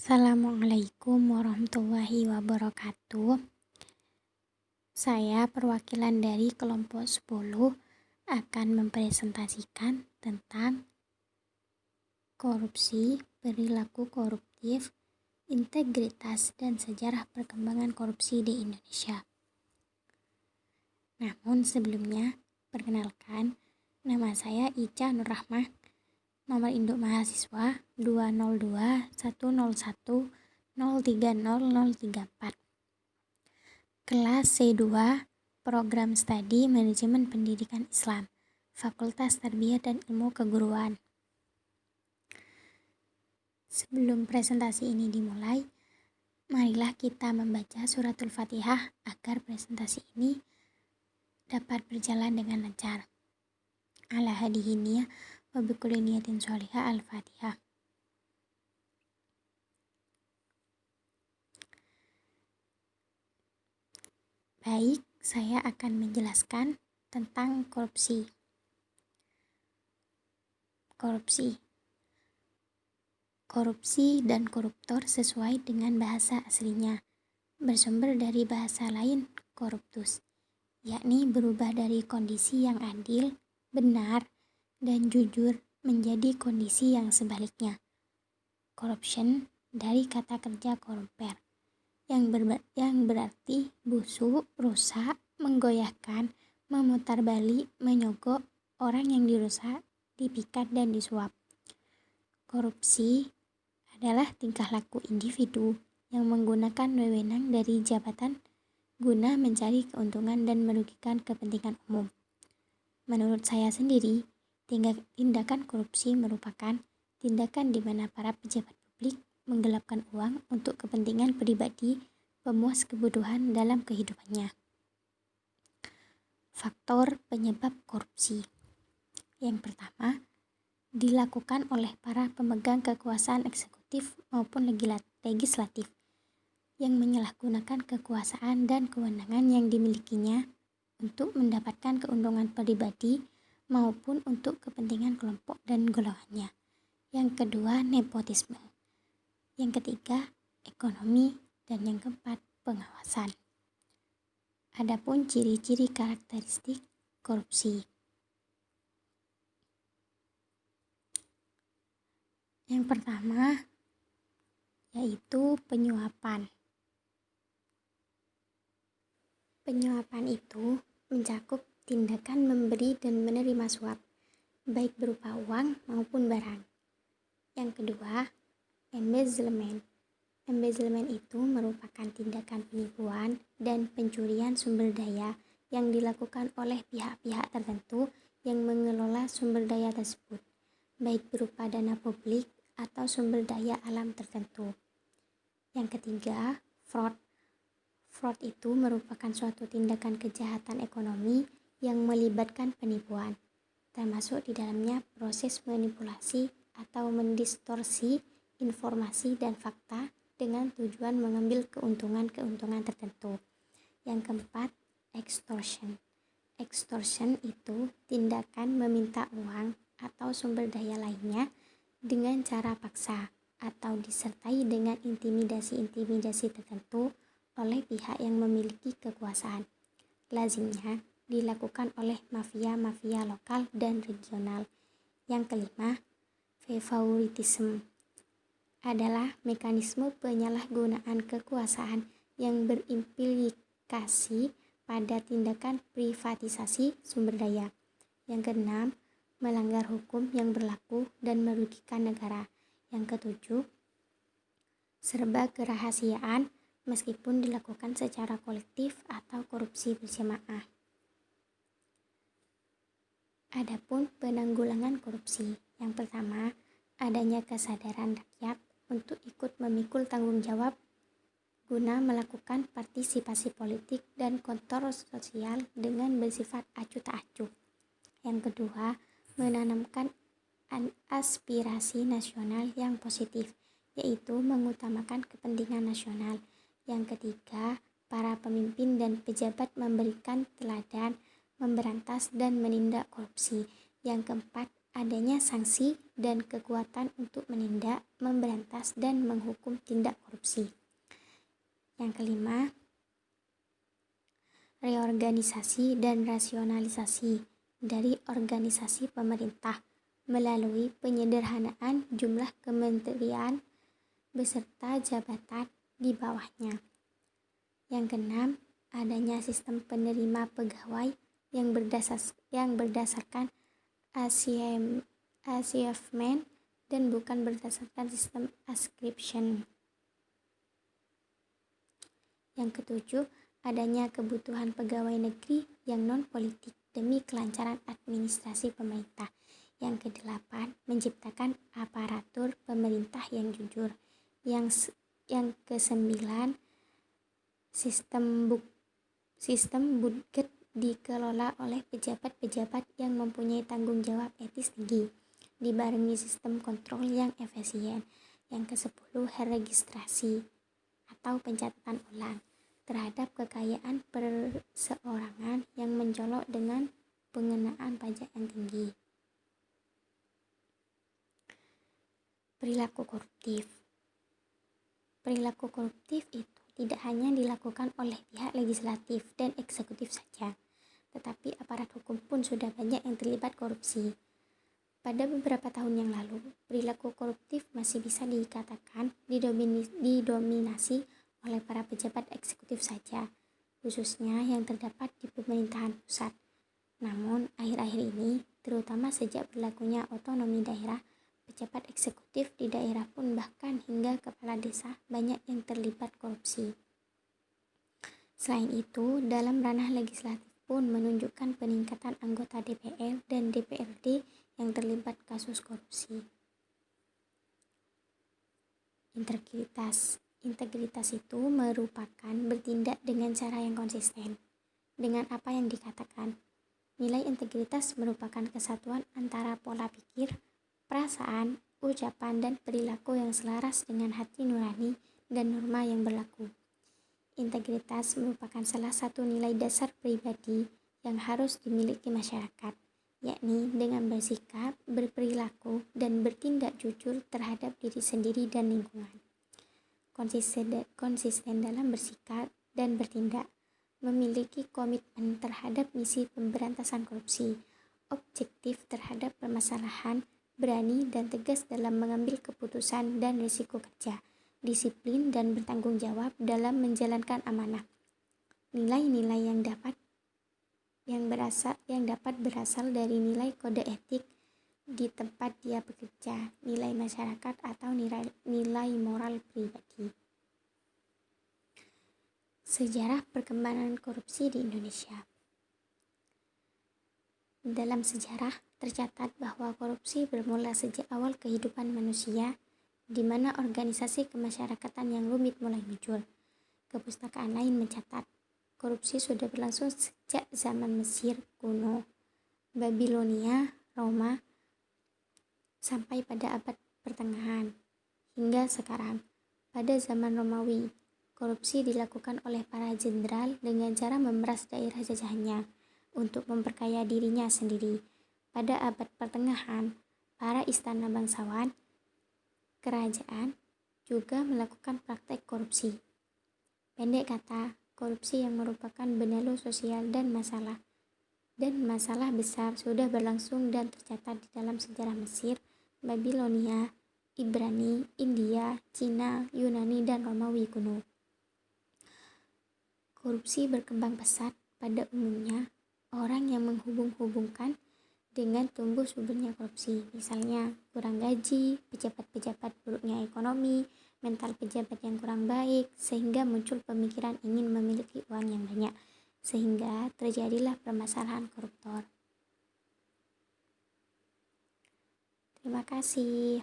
Assalamualaikum warahmatullahi wabarakatuh. Saya perwakilan dari kelompok 10 akan mempresentasikan tentang korupsi, perilaku koruptif, integritas, dan sejarah perkembangan korupsi di Indonesia. Namun sebelumnya, perkenalkan, nama saya Ica Nur Rahmah, nomor induk mahasiswa 202-101-030-034. Kelas C2, Program Studi Manajemen Pendidikan Islam, Fakultas Tarbiyah dan Ilmu Keguruan. Sebelum presentasi ini dimulai, marilah kita membaca suratul Fatihah agar presentasi ini dapat berjalan dengan lancar. Ala hadihiniyah wa bikulli niyatin sholihah. Al-Fatihah. Baik, saya akan menjelaskan tentang korupsi. Korupsi dan koruptor sesuai dengan bahasa aslinya, bersumber dari bahasa lain corruptus, yakni berubah dari kondisi yang adil, benar, dan jujur menjadi kondisi yang sebaliknya. Corruption dari kata kerja corrumper, yang berarti busuk, rusak, menggoyahkan, memutarbalik, menyogok orang yang dirusak, dipikat, dan disuap. Korupsi adalah tingkah laku individu yang menggunakan wewenang dari jabatan guna mencari keuntungan dan merugikan kepentingan umum. Menurut saya sendiri, tindakan korupsi merupakan tindakan di mana para pejabat publik menggelapkan uang untuk kepentingan pribadi pemuas kebutuhan dalam kehidupannya. Faktor penyebab korupsi. Yang pertama, dilakukan oleh para pemegang kekuasaan eksekutif maupun legislatif yang menyalahgunakan kekuasaan dan kewenangan yang dimilikinya untuk mendapatkan keuntungan pribadi maupun untuk kepentingan kelompok dan golongannya. Yang kedua, nepotisme. Yang ketiga, ekonomi. Dan yang keempat, pengawasan. Adapun ciri-ciri karakteristik korupsi. Yang pertama, yaitu penyuapan. Penyuapan itu mencakup tindakan memberi dan menerima suap, baik berupa uang maupun barang. Yang kedua, embezzlement. Embezzlement itu merupakan tindakan penipuan dan pencurian sumber daya yang dilakukan oleh pihak-pihak tertentu yang mengelola sumber daya tersebut, baik berupa dana publik atau sumber daya alam tertentu. Yang ketiga, fraud. Fraud itu merupakan suatu tindakan kejahatan ekonomi yang melibatkan penipuan, termasuk di dalamnya proses manipulasi atau mendistorsi informasi dan fakta dengan tujuan mengambil keuntungan tertentu. Yang keempat, extortion. Extortion itu tindakan meminta uang atau sumber daya lainnya dengan cara paksa atau disertai dengan intimidasi tertentu oleh pihak yang memiliki kekuasaan. Lazimnya dilakukan oleh mafia-mafia lokal dan regional. Yang kelima, favoritism adalah mekanisme penyalahgunaan kekuasaan yang berimplikasi pada tindakan privatisasi sumber daya. Yang keenam, melanggar hukum yang berlaku dan merugikan negara. Yang ketujuh, serba kerahasiaan meskipun dilakukan secara kolektif atau korupsi berjamaah. Adapun penanggulangan korupsi. Yang pertama, adanya kesadaran rakyat untuk ikut memikul tanggung jawab guna melakukan partisipasi politik dan kontrol sosial dengan bersifat acuh tak acuh. Yang kedua, menanamkan aspirasi nasional yang positif, yaitu mengutamakan kepentingan nasional. Yang ketiga, para pemimpin dan pejabat memberikan teladan, memberantas dan menindak korupsi. Yang keempat, adanya sanksi dan kekuatan untuk menindak, memberantas, dan menghukum tindak korupsi. Yang kelima, reorganisasi dan rasionalisasi dari organisasi pemerintah melalui penyederhanaan jumlah kementerian beserta jabatan di bawahnya. Yang keenam, adanya sistem penerima pegawai yang berdasarkan achievement dan bukan berdasarkan sistem ascription. Yang ketujuh, adanya kebutuhan pegawai negeri yang non-politik demi kelancaran administrasi pemerintah. Yang kedelapan, menciptakan aparatur pemerintah yang jujur. Yang kesembilan, sistem budget dikelola oleh pejabat-pejabat yang mempunyai tanggung jawab etis tinggi, dibarengi sistem kontrol yang efisien. Yang ke-10, registrasi atau pencatatan ulang terhadap kekayaan perseorangan yang mencolok dengan pengenaan pajak yang tinggi. Perilaku koruptif. Perilaku koruptif itu tidak hanya dilakukan oleh pihak legislatif dan eksekutif saja, tetapi aparat hukum pun sudah banyak yang terlibat korupsi. Pada beberapa tahun yang lalu, perilaku koruptif masih bisa dikatakan didominasi oleh para pejabat eksekutif saja, khususnya yang terdapat di pemerintahan pusat. Namun, akhir-akhir ini, terutama sejak berlakunya otonomi daerah, pejabat eksekutif di daerah pun bahkan hingga kepala desa banyak yang terlibat korupsi. Selain itu, dalam ranah legislatif pun menunjukkan peningkatan anggota DPR dan DPRD yang terlibat kasus korupsi. Integritas itu merupakan bertindak dengan cara yang konsisten dengan apa yang dikatakan. Nilai integritas merupakan kesatuan antara pola pikir, perasaan, ucapan, dan perilaku yang selaras dengan hati nurani dan norma yang berlaku. Integritas merupakan salah satu nilai dasar pribadi yang harus dimiliki masyarakat, yakni dengan bersikap, berperilaku, dan bertindak jujur terhadap diri sendiri dan lingkungan. Konsisten dalam bersikap dan bertindak, memiliki komitmen terhadap misi pemberantasan korupsi, objektif terhadap permasalahan, berani dan tegas dalam mengambil keputusan dan risiko kerja, disiplin dan bertanggung jawab dalam menjalankan amanah. Nilai-nilai yang dapat berasal dari nilai kode etik di tempat dia bekerja, nilai masyarakat atau nilai moral pribadi. Sejarah perkembangan korupsi di Indonesia. Dalam sejarah, tercatat bahwa korupsi bermula sejak awal kehidupan manusia, di mana organisasi kemasyarakatan yang rumit mulai muncul. Kepustakaan lain mencatat, korupsi sudah berlangsung sejak zaman Mesir kuno, Babilonia, Roma, sampai pada abad pertengahan. Hingga sekarang, pada zaman Romawi, korupsi dilakukan oleh para jenderal dengan cara memeras daerah jajahannya untuk memperkaya dirinya sendiri. Pada abad pertengahan, para istana bangsawan, kerajaan juga melakukan praktek korupsi. Pendek kata, korupsi yang merupakan benalu sosial dan masalah besar sudah berlangsung dan tercatat di dalam sejarah Mesir, Babilonia, Ibrani, India, Cina, Yunani, dan Romawi kuno. Korupsi berkembang pesat pada umumnya orang yang menghubung-hubungkan dengan tumbuh suburnya korupsi, misalnya kurang gaji, pejabat-pejabat buruknya ekonomi, mental pejabat yang kurang baik, sehingga muncul pemikiran ingin memiliki uang yang banyak, sehingga terjadilah permasalahan koruptor. Terima kasih.